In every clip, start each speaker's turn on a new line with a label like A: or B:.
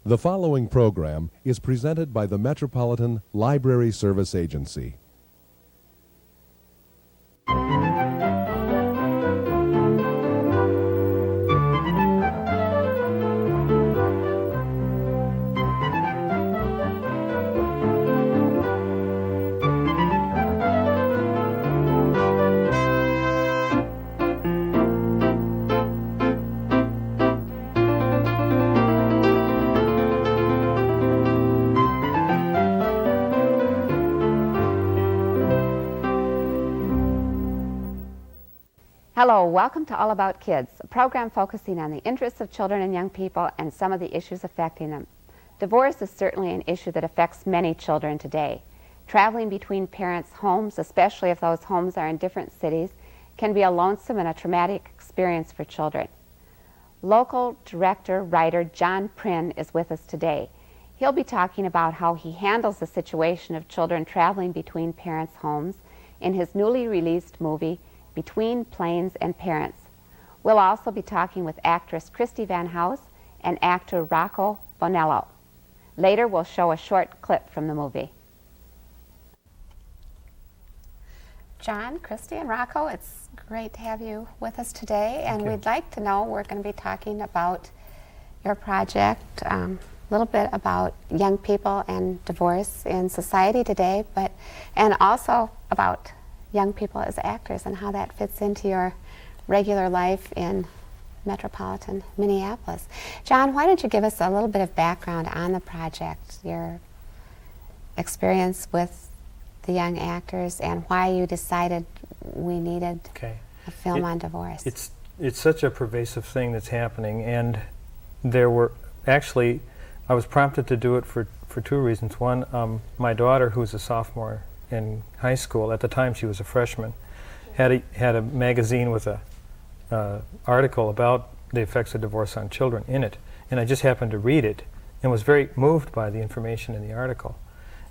A: The following program is presented by the Metropolitan Library Service Agency.
B: Hello, welcome to All About Kids, a program focusing on the interests of children and young people and some of the issues affecting them. Divorce is certainly an issue that affects many children today. Traveling between parents' homes, especially if those homes are in different cities, can be a lonesome and a traumatic experience for children. Local director-writer John Prin is with us today. He'll be talking about how he handles the situation of children traveling between parents' homes in his newly released movie, Between Planes and Parents. We'll also be talking with actress Christy Van House and actor Rocco Bonello. Later, we'll show a short clip from the movie. John, Christy, and Rocco, it's great to have you with us today. And we'd like to know, we're going to be talking about your project, a little bit about young people and divorce in society today, and also about young people as actors and how that fits into your regular life in metropolitan Minneapolis. John, why don't you give us a little bit of background on the project, your experience with the young actors, and why you decided we needed a film on divorce.
C: It's such a pervasive thing that's happening, and there were actually, I was prompted to do it for two reasons. One, my daughter, who's a sophomore in high school, at the time she was a freshman, had a magazine with a article about the effects of divorce on children in it, and I just happened to read it and was very moved by the information in the article.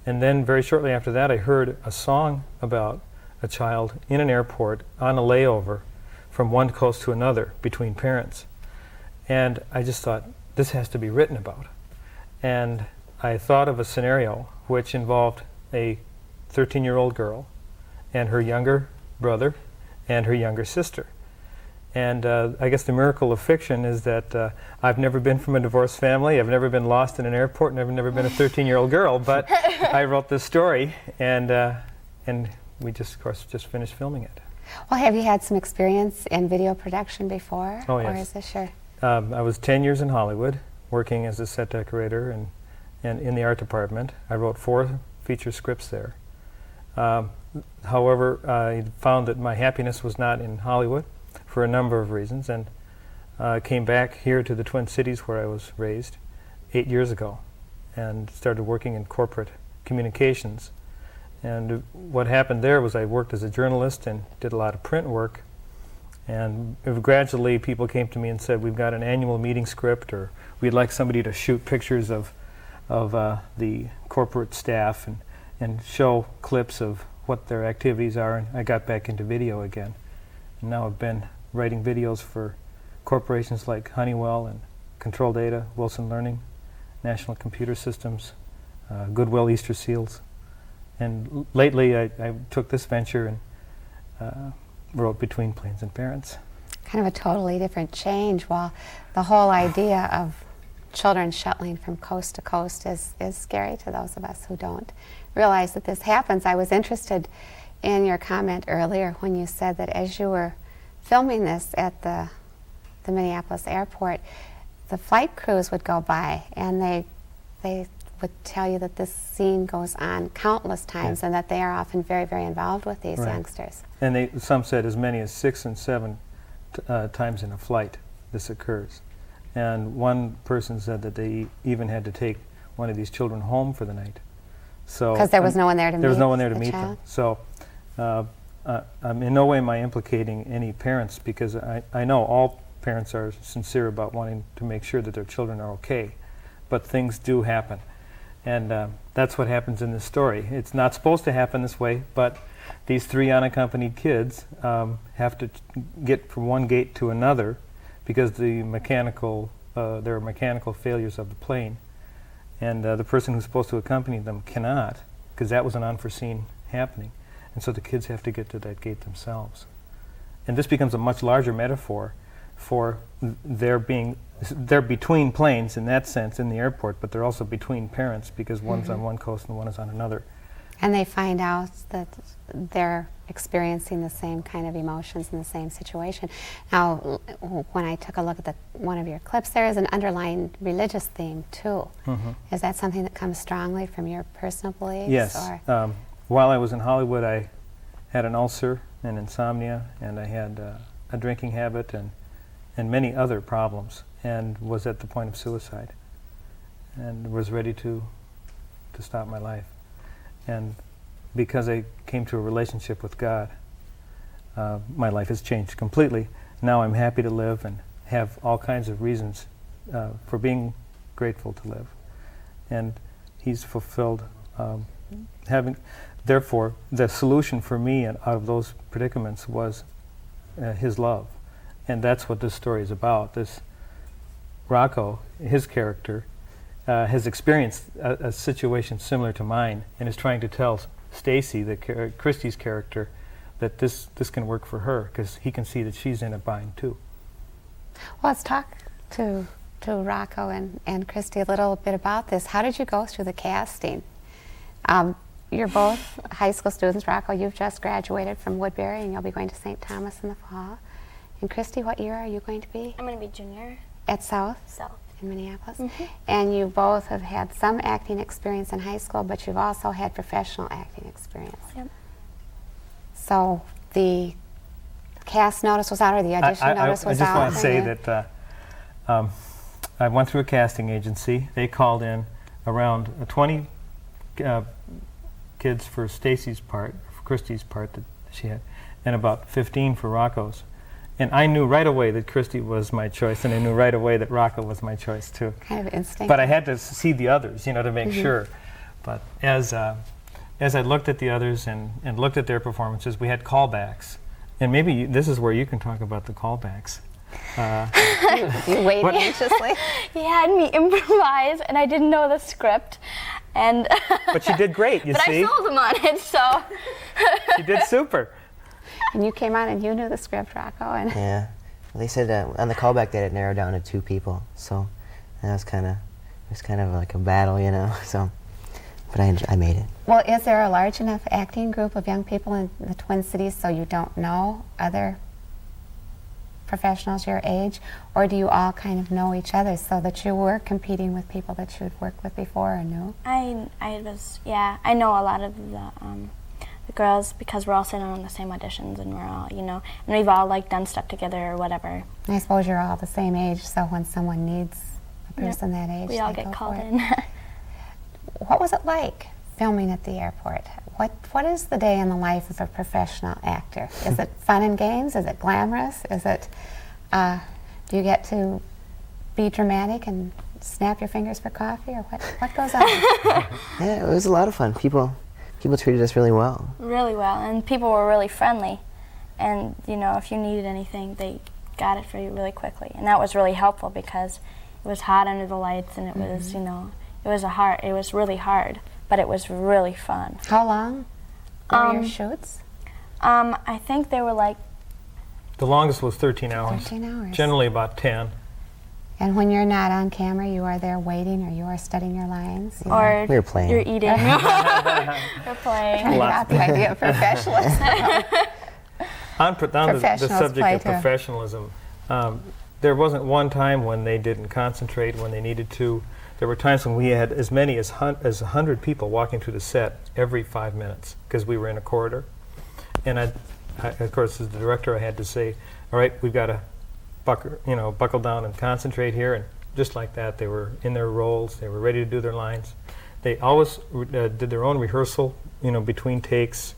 C: And then very shortly after that I heard a song about a child in an airport on a layover from one coast to another between parents, and I just thought, this has to be written about. And I thought of a scenario which involved a 13-year-old girl and her younger brother and her younger sister. And I guess the miracle of fiction is that I've never been from a divorced family, I've never been lost in an airport, and I've never been a 13-year-old girl, but I wrote this story, and we just, of course, just finished filming it.
B: Well, have you had some experience in video production before?
C: Oh, yes.
B: Or is this your...
C: I was 10 years in Hollywood, working as a set decorator and in the art department. I wrote 4 feature scripts there. However, I found that my happiness was not in Hollywood for a number of reasons, and came back here to the Twin Cities where I was raised 8 years ago and started working in corporate communications. And what happened there was I worked as a journalist and did a lot of print work, and gradually people came to me and said, we've got an annual meeting script, or we'd like somebody to shoot pictures of the corporate staff and show clips of what their activities are, and I got back into video again. And now I've been writing videos for corporations like Honeywell and Control Data, Wilson Learning, National Computer Systems, Goodwill Easter Seals. And lately I took this venture and wrote Between Planes and Parents.
B: Kind of a totally different change. Well, the whole idea of children shuttling from coast to coast is scary to those of us who don't realize that this happens. I was interested in your comment earlier when you said that as you were filming this at the Minneapolis airport, the flight crews would go by and they would tell you that this scene goes on countless times, and that they are often very, very involved with these youngsters.
C: And some said as many as 6 and 7 times in a flight this occurs. And one person said that they even had to take one of these children home for the night. So
B: because there was no one there to meet them.
C: There was no one there to meet them. So in no way am I implicating any parents, because I know all parents are sincere about wanting to make sure that their children are okay. But things do happen. And that's what happens in this story. It's not supposed to happen this way, but these 3 unaccompanied kids have to get from one gate to another because there are mechanical failures of the plane. and the person who's supposed to accompany them cannot, because that was an unforeseen happening. And so the kids have to get to that gate themselves. And this becomes a much larger metaphor for they're between planes in that sense in the airport, but they're also between parents because one's on one coast and one is on another.
B: And they find out that they're experiencing the same kind of emotions in the same situation. Now, when I took a look at one of your clips, there is an underlying religious theme too. Is that something that comes strongly from your personal beliefs?
C: Yes. While I was in Hollywood, I had an ulcer and insomnia, and I had a drinking habit and many other problems, and was at the point of suicide, and was ready to stop my life. And because I came to a relationship with God, my life has changed completely. Now I'm happy to live and have all kinds of reasons for being grateful to live. And He's fulfilled therefore, the solution for me out of those predicaments was His love. And that's what this story is about. This Rocco, his character, has experienced a situation similar to mine and is trying to tell Stacy, Christy's character, that this can work for her because he can see that she's in a bind too.
B: Well, let's talk to Rocco and Christy a little bit about this. How did you go through the casting? You're both high school students. Rocco, you've just graduated from Woodbury and you'll be going to St. Thomas in the fall. And Christy, what year are you going to be?
D: I'm going to be junior.
B: At South?
D: South.
B: In Minneapolis? And you both have had some acting experience in high school, but you've also had professional acting experience.
D: Yep.
B: So the cast notice was out, or the audition notice was out?
C: I just want to say that I went through a casting agency. They called in around 20 kids for Stacy's part, for Christy's part that she had, and about 15 for Rocco's. And I knew right away that Christy was my choice, and I knew right away that Rocco was my choice too.
B: Kind of instinct.
C: But I had to see the others, to make sure. But as I looked at the others and looked at their performances, we had callbacks. And maybe this is where you can talk about the callbacks.
B: You waited anxiously?
D: He had me improvise, and I didn't know the script. And
C: but you did great, you see?
D: But I sold him on it, so.
C: You did super.
B: And you came on and you knew the script, Rocco. And
E: yeah. Well, they said on the callback they had it narrowed down to 2 people, so that was kind of like a battle, So, but I made it.
B: Well, is there a large enough acting group of young people in the Twin Cities so you don't know other professionals your age, or do you all kind of know each other so that you were competing with people that you'd worked with before or knew?
D: I know a lot of the girls because we're all sitting on the same auditions, and we're all, and we've all done stuff together or whatever.
B: I suppose you're all the same age, so when someone needs a person that age,
D: we all get called in.
B: What was it like filming at the airport? What is the day in the life of a professional actor? Is it fun and games? Is it glamorous? Is it, do you get to be dramatic and snap your fingers for coffee, or what goes on?
E: Yeah, it was a lot of fun. People treated us really well.
D: Really well, and people were really friendly. And, if you needed anything, they got it for you really quickly. And that was really helpful because it was hot under the lights, and it was, it was really hard, but it was really fun.
B: How long were your shoots?
D: I think they were
C: The longest was 13 hours.
B: 13 hours.
C: Generally about 10.
B: And when you're not on camera, you are there waiting, or you are studying your lines?
D: Or
E: we were playing.
D: You're eating. We're playing.
B: Trying to get out the idea of professionalism.
C: On the subject of professionalism, there wasn't one time when they didn't concentrate when they needed to. There were times when we had as many as 100 people walking through the set every 5 minutes because we were in a corridor. And I, of course, as the director, I had to say, all right, we've got to buckle down and concentrate here. And just like that, they were in their roles. They were ready to do their lines. They always did their own rehearsal, between takes.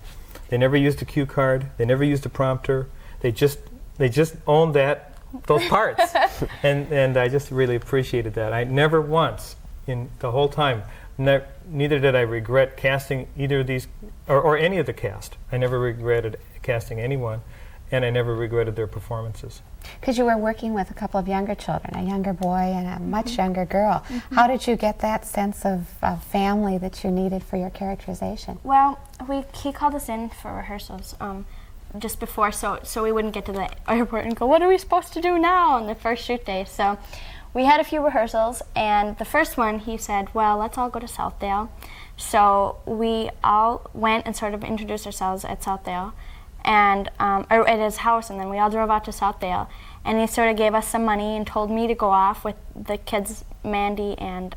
C: They never used a cue card. They never used a prompter. They just owned those parts. and I just really appreciated that. I never once in the whole time, neither did I regret casting either of these or any of the cast. I never regretted casting anyone. and I never regretted their performances.
B: Because you were working with a couple of younger children, a younger boy and a much younger girl. How did you get that sense of family that you needed for your characterization?
D: Well, he called us in for rehearsals just before, so we wouldn't get to the airport and go, what are we supposed to do now on the first shoot day? So we had a few rehearsals, and the first one he said, well, let's all go to Southdale. So we all went and sort of introduced ourselves at Southdale, and or at his house, and then we all drove out to Southdale, and he sort of gave us some money and told me to go off with the kids, Mandy and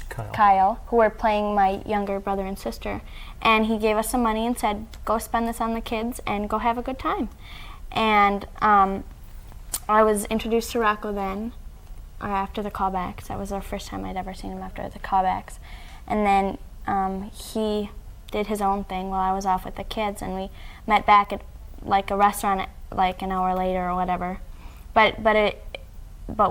D: Kyle, who were playing my younger brother and sister, and he gave us some money and said, go spend this on the kids and go have a good time. And I was introduced to Rocco then, after the callbacks. That was the first time I'd ever seen him after the callbacks. And then he did his own thing while I was off with the kids, and we met back at like a restaurant like an hour later or whatever. But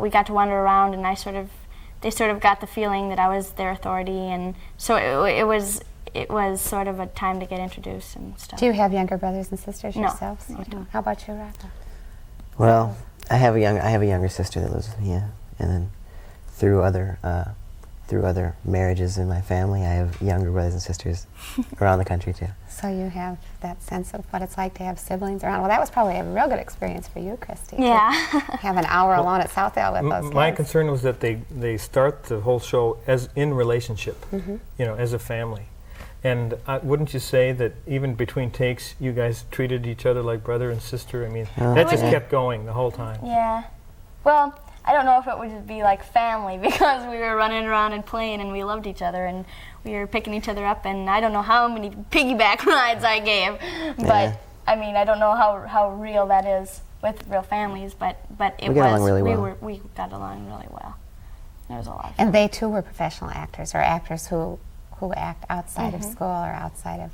D: we got to wander around, and they sort of got the feeling that I was their authority, and so it was sort of a time to get introduced and stuff.
B: Do you have younger brothers and sisters yourselves?
D: No, I don't.
B: How about you, Rocco?
E: Well, I have a younger sister that lives with me, and then through other marriages in my family, I have younger brothers and sisters around the country too.
B: So you have that sense of what it's like to have siblings around. Well, that was probably a real good experience for you, Christy.
D: Yeah.
B: Have an hour alone at Southdale with those kids.
C: My concern was that they start the whole show as in relationship, as a family. And wouldn't you say that even between takes, you guys treated each other like brother and sister? I mean, that just kept going the whole time.
D: Yeah. Well, I don't know if it would be like family, because we were running around and playing, and we loved each other, and we were picking each other up, and I don't know how many piggyback rides I gave, but I mean, I don't know how real that is with real families, but it
E: we got along really well.
D: We got along really well. There was a lot of fun.
B: And they too were professional actors, or actors who act outside of school or outside of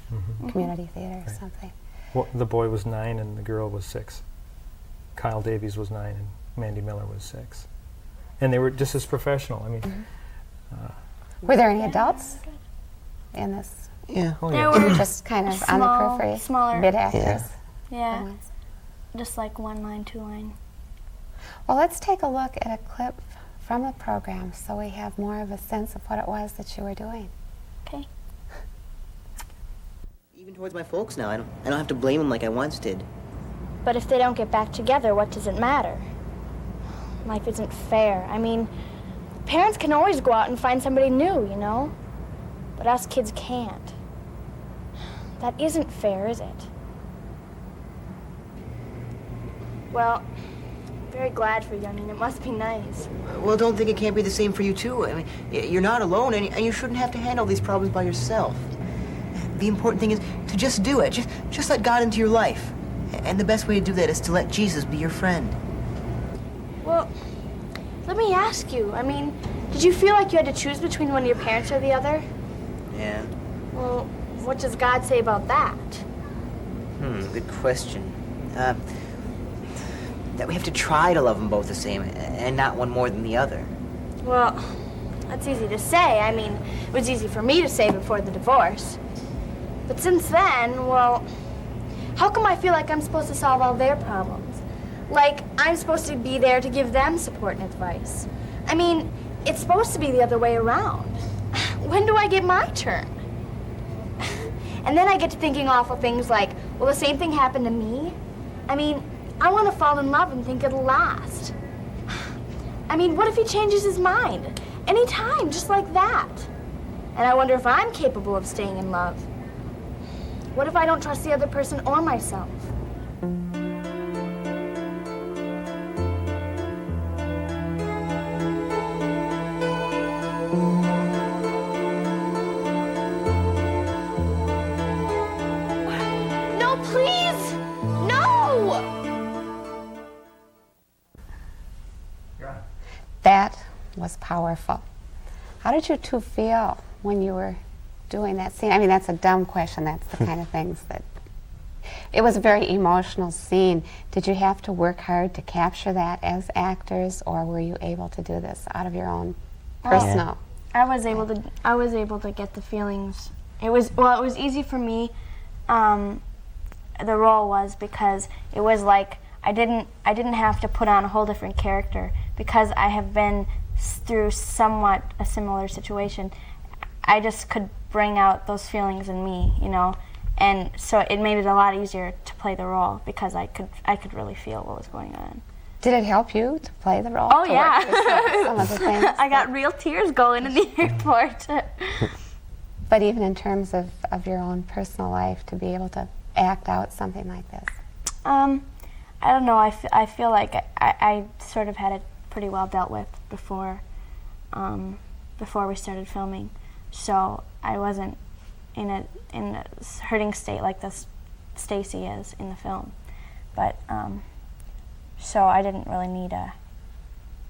B: community theater or something.
C: Well, the boy was 9 and the girl was 6. Kyle Davies was 9 and Mandy Miller was 6. And they were just as professional. I mean,
B: were there any adults in this?
E: Yeah.
C: oh
D: There
C: yeah.
B: Were
D: were
B: just kind of on the periphery?
D: smaller.
B: Mid actors?
D: Yeah, just like 1 line, 2 line.
B: Well, let's take a look at a clip from the program so we have more of a sense of what it was that you were doing.
D: Okay.
E: Even towards my folks now, I don't have to blame them like I once did.
D: But if they don't get back together, what does it matter? Life isn't fair. I mean, parents can always go out and find somebody new, you know? But us kids can't. That isn't fair, is it? Well, I'm very glad for you. I mean, it must be nice.
E: Well, don't think it can't be the same for you too. I mean, you're not alone, and you shouldn't have to handle these problems by yourself. The important thing is to just do it. Just let God into your life. And the best way to do that is to let Jesus be your friend.
D: Well, let me ask you. I mean, did you feel like you had to choose between one of your parents or the other?
E: Yeah.
D: Well, what does God say about that?
E: Good question. That we have to try to love them both the same, and not one more than the other.
D: Well, that's easy to say. I mean, it was easy for me to say before the divorce. But since then, well, how come I feel like I'm supposed to solve all their problems? Like I'm supposed to be there to give them support and advice. I mean, it's supposed to be the other way around. When do I get my turn? And then I get to thinking awful things like, will the same thing happen to me? I mean, I want to fall in love and think it'll last. I mean, what if he changes his mind? Anytime, just like that. And I wonder if I'm capable of staying in love. What if I don't trust the other person or myself? No, please! No!
B: That was powerful. How did you two feel when you were doing that scene? I mean, that's a dumb question. That's the kind of things that... It was a very emotional scene. Did you have to work hard to capture that as actors, or were you able to do this out of your own personal...
D: I was able to get the feelings. It was easy for me. the role was because it was like I didn't have to put on a whole different character because I have been through somewhat a similar situation. I just could bring out those feelings in me, you know, and so it made it a lot easier to play the role because I could really feel what was going on.
B: Did it help you to play the role?
D: Oh yeah,
B: some of the things
D: I got real tears going in the airport.
B: But even in terms of your own personal life, to be able to act out something like this?
D: I don't know. I feel like I sort of had it pretty well dealt with before we started filming, so I wasn't in a hurting state like this Stacy is in the film, but so I didn't really need a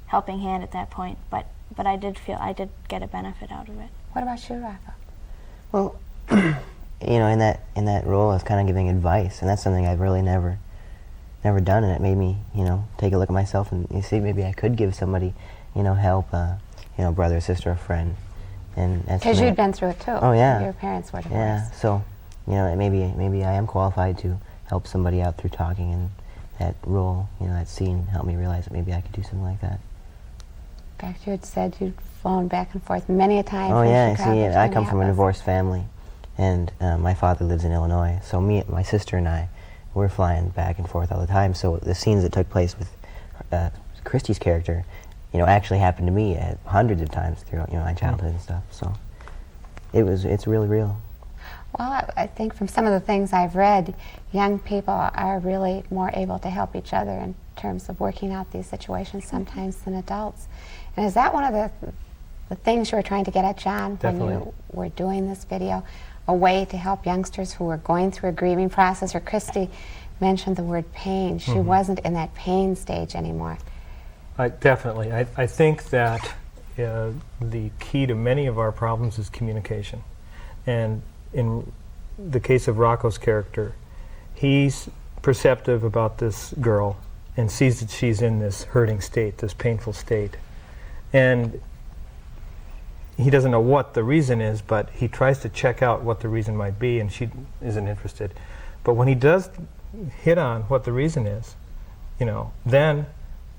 D: helping hand at that point. But I did get a benefit out of it.
B: What about you, Rocco?
F: Well, you know, in that role, I was kind of giving advice, and that's something I've really never done, and it made me, you know, take a look at myself and you see maybe I could give somebody, you know, help, you know, brother, sister, a friend, and that's
B: because you'd been through it too.
F: Oh yeah.
B: Your parents were divorced.
F: Yeah. So, you know, maybe I am qualified to help somebody out through talking, and that role, you know, that scene helped me realize that maybe I could do something like that.
B: In fact, you had said you'd flown back and forth many a time.
F: Oh
B: from
F: yeah,
B: Chicago
F: see,
B: to
F: I come from a
B: Minneapolis.
F: divorced family, and my father lives in Illinois. So my sister and I, we're flying back and forth all the time. So the scenes that took place with Christy's character, you know, actually happened to me hundreds of times throughout, you know, my childhood and stuff. So it's really real.
B: Well, I think from some of the things I've read, young people are really more able to help each other in terms of working out these situations sometimes than adults. And is that one of the things you were trying to get at, John,
C: Definitely.
B: when you were doing this video? A way to help youngsters who are going through a grieving process? Or Christy mentioned the word pain. She wasn't in that pain stage anymore.
C: Definitely. I think that the key to many of our problems is communication. And in the case of Rocco's character, he's perceptive about this girl and sees that she's in this hurting state, this painful state. And he doesn't know what the reason is, but he tries to check out what the reason might be, and she isn't interested. But when he does hit on what the reason is, you know, then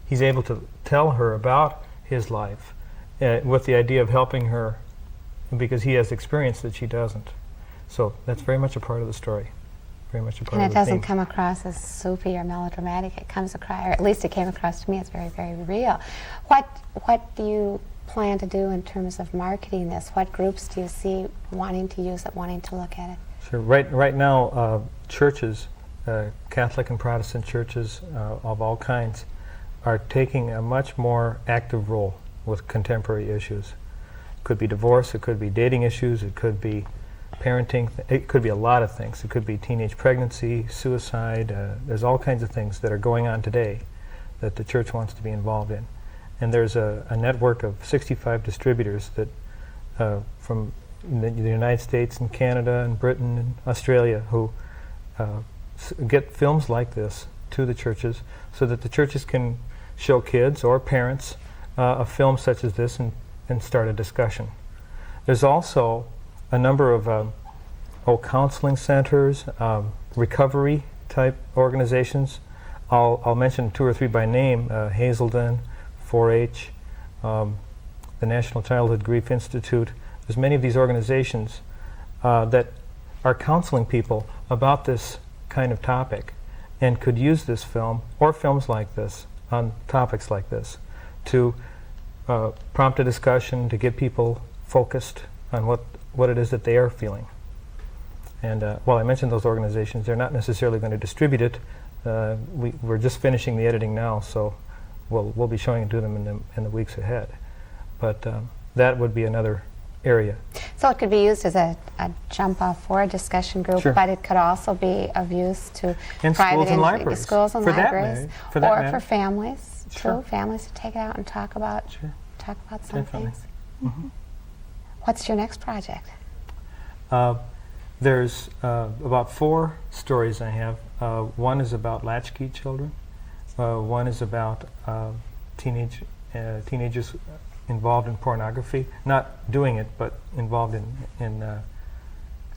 C: he's able to tell her about his life with the idea of helping her because he has experience that she doesn't. So that's very much a part of the story, very much a part
B: And
C: of
B: it
C: the
B: doesn't
C: theme.
B: come across as soapy or melodramatic. It comes across, or at least it came across to me, as very, very real. What do you plan to do in terms of marketing this? What groups do you see wanting to use it, wanting to look at it?
C: Sure. Right now, churches, Catholic and Protestant churches of all kinds, are taking a much more active role with contemporary issues. It could be divorce, it could be dating issues, it could be parenting, it could be a lot of things. It could be teenage pregnancy, suicide. There's all kinds of things that are going on today that the church wants to be involved in. And there's a network of 65 distributors that from the United States and Canada and Britain and Australia who get films like this to the churches so that the churches can show kids or parents a film such as this and start a discussion. There's also a number of counseling centers, recovery type organizations. I'll mention 2 or 3 by name: Hazelden, 4-H, the National Childhood Grief Institute. There's many of these organizations that are counseling people about this kind of topic and could use this film or films like this on topics like this to prompt a discussion, to get people focused on what it is that they are feeling. And while I mentioned those organizations, they're not necessarily going to distribute it. We're just finishing the editing now, so we'll be showing it to them in the weeks ahead. But that would be another area.
B: So it could be used as a jump-off for a discussion group,
C: Sure.
B: but it could also be of use to
C: And
B: private
C: schools and libraries.
B: schools and
C: For that
B: libraries,
C: matter, for that
B: or
C: matter.
B: for families
C: Sure.
B: too. Families to take it out and talk about
C: Sure.
B: some
C: Definitely.
B: things. What's your next project?
C: There's about 4 stories I have. One is about latchkey children. One is about teenagers involved in pornography, not doing it, but involved in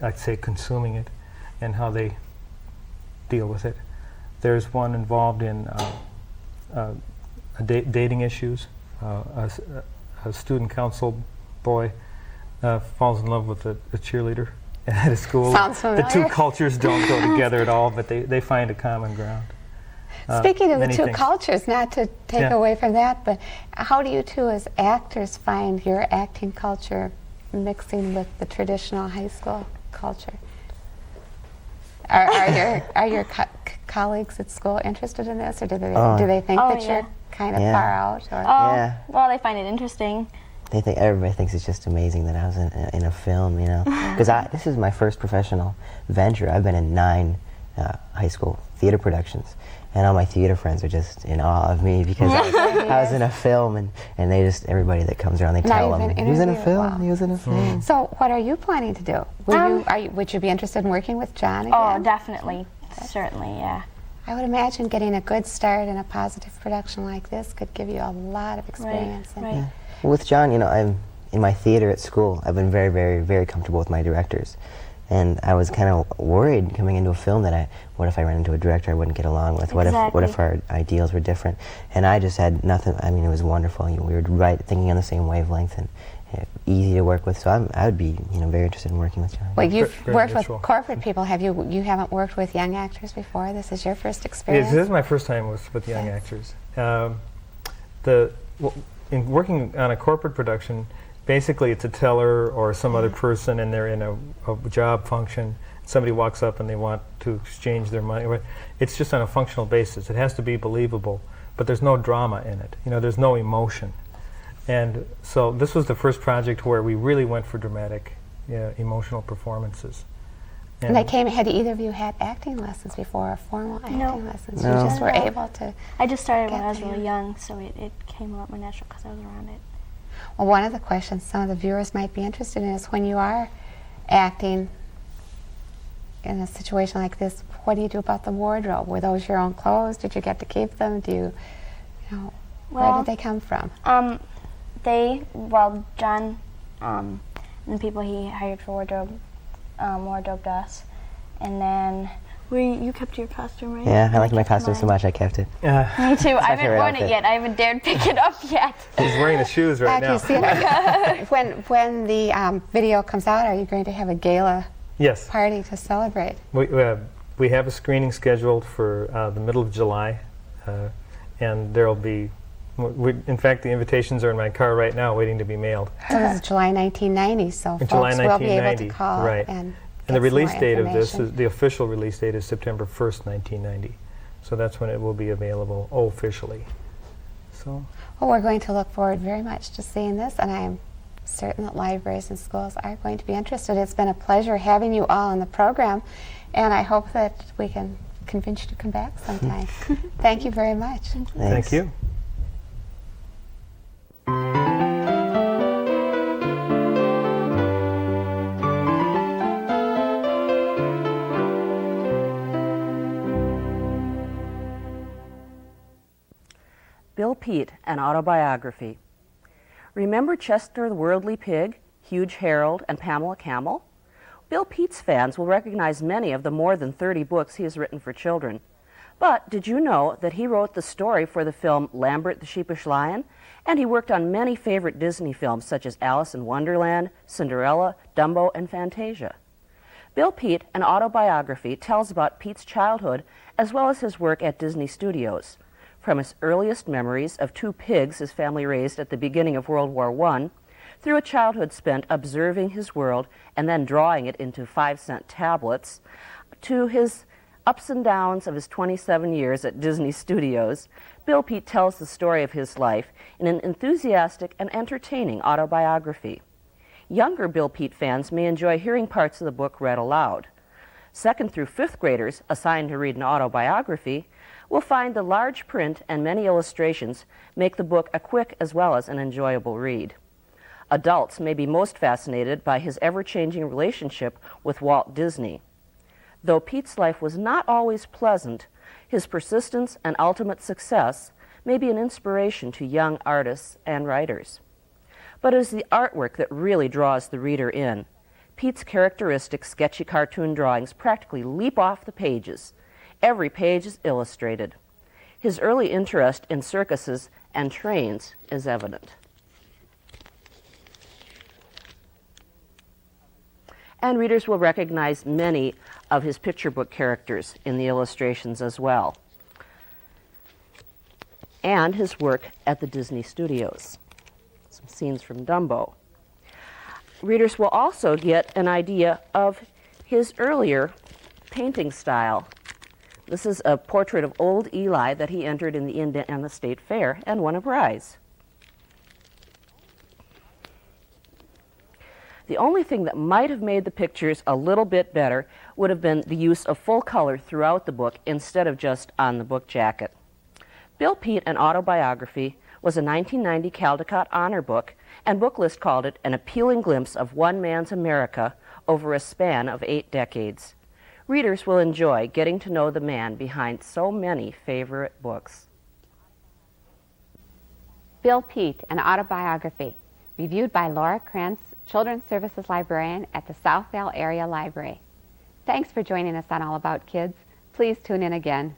C: I'd say consuming it, and how they deal with it. There's one involved in dating issues. A student council boy falls in love with a cheerleader at a school.
B: Sounds familiar.
C: The two cultures don't go together at all, but they find a common ground.
B: Speaking of the
C: many
B: two
C: things.
B: cultures, not to take
C: Yeah.
B: away from that, but how do you two as actors find your acting culture mixing with the traditional high school culture? Are your colleagues at school interested in this, or do they think that
D: yeah.
B: you're kind of
F: Yeah.
B: far out? Or?
F: Yeah.
D: Well, they find it interesting.
F: Everybody thinks it's just amazing that I was in a film, you know. Because this is my first professional venture. I've been in 9 high school theater productions, and all my theater friends are just in awe of me because I was in a film, and they just, everybody that comes around, they
B: Now
F: tell
B: you've
F: them,
B: been
F: he was in a
B: interviewed,
F: film,
B: wow.
F: he was in a film.
B: So what are you planning to do? Would you be interested in working with John again?
D: Oh, definitely. Certainly, yeah.
B: I would imagine getting a good start in a positive production like this could give you a lot of experience.
D: Right, right.
F: With John, you know, I'm in my theater at school. I've been very, very, very comfortable with my directors, and I was kind of worried coming into a film that what if I ran into a director I wouldn't get along with? What if our ideals were different? And I just had nothing. I mean, it was wonderful. You know, we were thinking on the same wavelength, and easy to work with. So I would be, you know, very interested in working with John.
B: Well, you've
C: Very
B: worked
C: mutual.
B: with corporate people. You haven't worked with young actors before? This is your first
C: This
B: experience?
C: is my first time with young actors. In working on a corporate production, basically it's a teller or some other person, and they're in a job function. Somebody walks up and they want to exchange their money. It's just on a functional basis. It has to be believable, but there's no drama in it. You know, there's no emotion. And so this was the first project where we really went for dramatic, emotional performances.
B: And had either of you had acting lessons before, or formal acting lessons?
F: No.
B: You just were able to...
D: I just started when
B: Get
D: I was
B: there.
D: really young, so it came a lot more natural because I was around it.
B: Well, one of the questions some of the viewers might be interested in is when you are acting in a situation like this, what do you do about the wardrobe? Were those your own clothes? Did you get to keep them? Where
D: Well,
B: did they come from?
D: John and the people he hired for wardrobed us, and then you kept your costume, right?
F: Yeah, I like my
D: kept
F: costume so
D: mine.
F: much I kept it.
D: Me too. I haven't
F: favorite
D: worn it
F: outfit.
D: yet. I haven't dared pick it up yet.
C: He's wearing the shoes right now.
B: See it? when the video comes out, are you going to have a gala
C: Yes.
B: party to celebrate?
C: We have a screening scheduled for the middle of July, and there'll be, in fact, the invitations are in my car right now waiting to be mailed.
B: So this is July 1990, so folks
C: July
B: will be able to
C: 1990,
B: call
C: right.
B: and
C: And the
B: get some more
C: release date of this,
B: information.
C: the official release date is September 1st, 1990. So that's when it will be available officially. So,
B: Well, we're going to look forward very much to seeing this, and I am certain that libraries and schools are going to be interested. It's been a pleasure having you all on the program, and I hope that we can convince you to come back sometime. Thank you very much.
F: Thanks.
C: thank you.
G: Bill Peet, an autobiography. Remember Chester the Worldly Pig, Huge Harold, and Pamela Camel? Bill Peet's fans will recognize many of the more than 30 books he has written for children. But did you know that he wrote the story for the film Lambert the Sheepish Lion? And he worked on many favorite Disney films such as Alice in Wonderland, Cinderella, Dumbo, and Fantasia. Bill Peet, an autobiography, tells about Peet's childhood as well as his work at Disney Studios. From his earliest memories of 2 pigs his family raised at the beginning of World War I, through a childhood spent observing his world and then drawing it into 5-cent tablets, to his ups and downs of his 27 years at Disney Studios, Bill Peet tells the story of his life in an enthusiastic and entertaining autobiography. Younger Bill Peet fans may enjoy hearing parts of the book read aloud. 2nd through 5th graders assigned to read an autobiography will find the large print and many illustrations make the book a quick as well as an enjoyable read. Adults may be most fascinated by his ever-changing relationship with Walt Disney. Though Peet's life was not always pleasant, his persistence and ultimate success may be an inspiration to young artists and writers. But it is the artwork that really draws the reader in. Peet's characteristic sketchy cartoon drawings practically leap off the pages, Every page is illustrated. His early interest in circuses and trains is evident. And readers will recognize many of his picture book characters in the illustrations as well, and his work at the Disney Studios. Some scenes from Dumbo. Readers will also get an idea of his earlier painting style. This is a portrait of old Eli that he entered in the Indiana State Fair and won a prize. The only thing that might have made the pictures a little bit better would have been the use of full color throughout the book instead of just on the book jacket. Bill Peet, An Autobiography, was a 1990 Caldecott honor book, and Booklist called it an appealing glimpse of one man's America over a span of 8 decades. Readers will enjoy getting to know the man behind so many favorite books.
B: Bill Peet, An Autobiography, reviewed by Laura Krentz, Children's Services Librarian at the Southdale Area Library. Thanks for joining us on All About Kids. Please tune in again.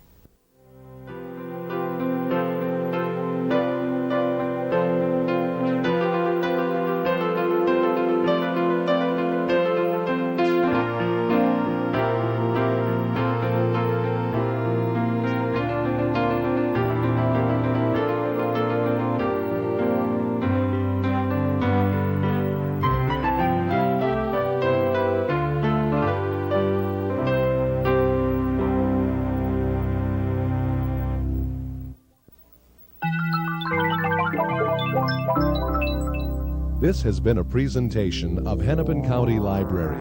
A: This has been a presentation of Hennepin County Library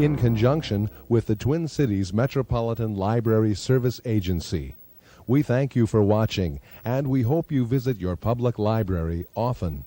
A: in conjunction with the Twin Cities Metropolitan Library Service Agency. We thank you for watching, and we hope you visit your public library often.